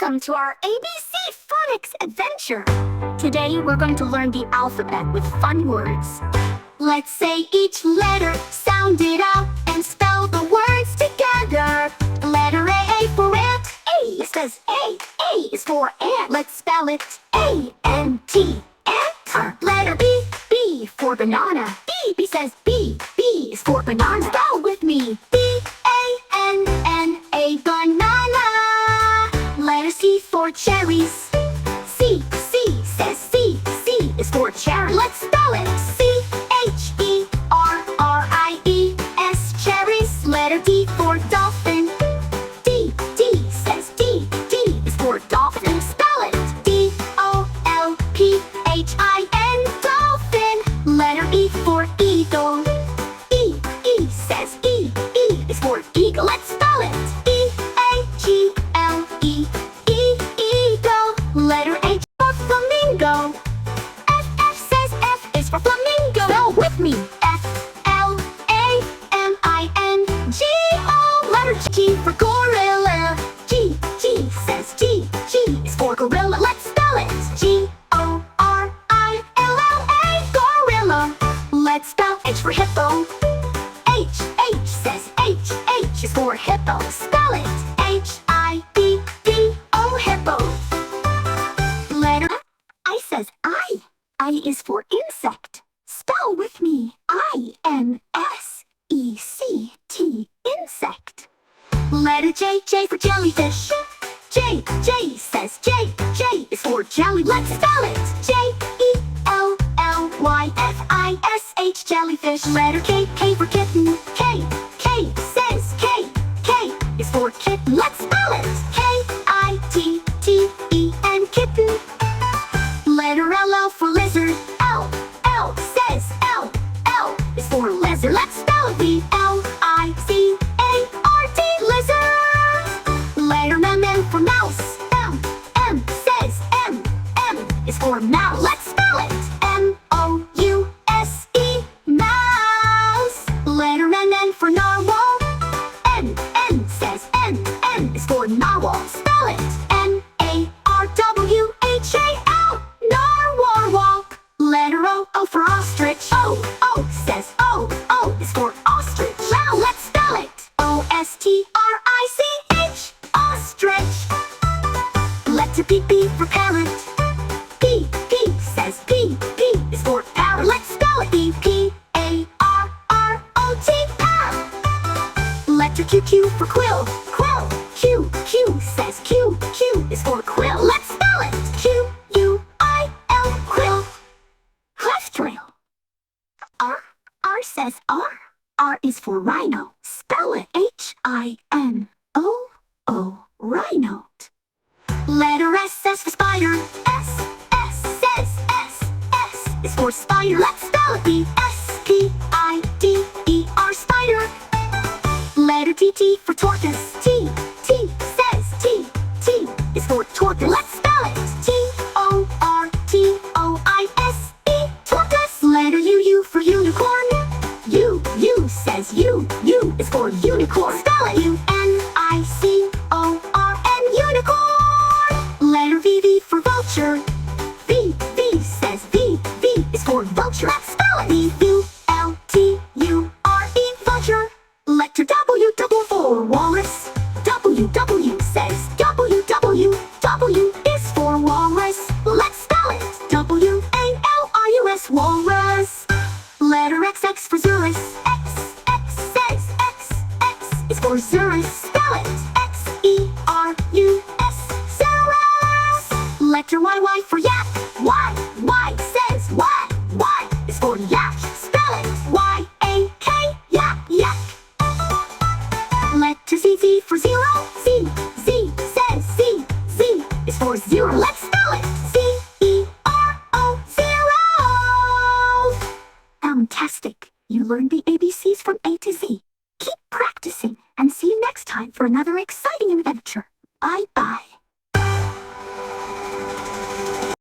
Welcome to our ABC Phonics adventure. Today we're going to learn the alphabet with fun words. Let's say each letter, sound it out, and spell the words together. Letter A for ant. A says A. A is for ant. Let's spell it A-N-T. Ant. Letter B. B for banana. B says B. B is for banana. Spell with me. B-A-N-N-A. Banana. Letter C for cherries. C says C. C is for cherry. Let's spell it. C-H-E-R-R-I-E-S. Cherries. Letter D for dolphin. D says D. D is for dolphin. Spell it. D-O-L-P-H-I-N. Dolphin. Letter E for eagle. E says E. E is for eagle. Let's spell it. E-A-G-L-E. Eagle. Letter H for flamingo. F says F is for flamingo. Spell with me. F-L-A-M-I-N-G-O. Letter G for gorilla. G says G. G is for gorilla. Let's spell it. G-O-R-I-L-L-A. Gorilla. Let's spell H for hippo. H says H. H is for hippo. Spell it. H-I-P-P-O. Hippo. Letter I says I. I is for insect. Spell with me. I-N-S-E-C-T. Insect. Letter J. J for jellyfish. J says J. J is for jelly. Let's spell it. J-E-L-L-Y-F-I-S-H. Jellyfish. Letter K. K for kitten. K says K. K is for kitten. Let's spell it. K-I-T-T-E-N. Kitten. Letter L for lizard. L says L. L is for lizard. Let's spell it. L-I-Z-A-R-D. Lizard. Letter M for mouse. M says M. M is for mouse. Let's spell it. M-O-U-S-E. Mouse. Letter N for narwhal. N says N. N is for narwhal. Spell it. N-A-R-W-H-A-L. Narwhal. Letter O for ostrich. O says O. O is for ostrich. Now let's spell it. O-S-T-R-I-C-H. Ostrich. Letter P for parrot. P says P. P is for parrot. Let's spell it. P-A-R-R-O-T. Parrot. Letter Q for quill. Q says Q. Q is for quill. Let's spell it. Q-U-I-L. Quill. Cleft trail. R says R. R is for rhino. Spell it. H-I-N-O-O. Rhino. Letter S for spider. S says S. S is for spider. Let's spell it. S-P-I-D-E-R. Spider. Letter T for tortoise. T says T. T is for tortoise. Let's spell it. T-O-R-T-O-I-S-E. Tortoise. Letter U for unicorn. U says U. U is for unicorn. Spell it. U-N-I-C-O-R-N. Unicorn. Letter V for vulture. V says V. V is for vulture. Let's spell it. V-U-L-T-U-R-E. Vulture. Letter W for walrus. W says W. W is for walrus. Let's spell it. W-A-L-R-U-S. Walrus. Letter X for Zurus. X says X. X is for Zurus. Spell it. X-E-R-U-S. Zurus. Letter Y for yak. Y says Y. Y is for yak. Spell it. Y-A-K. Yak. Letter Z for zero. Z says Z. Z is for zero. Let's spell it. Z-E-R-O. Zero. Fantastic! You learned the ABCs from A to Z. Keep practicing and see you next time for another exciting adventure. Bye-bye.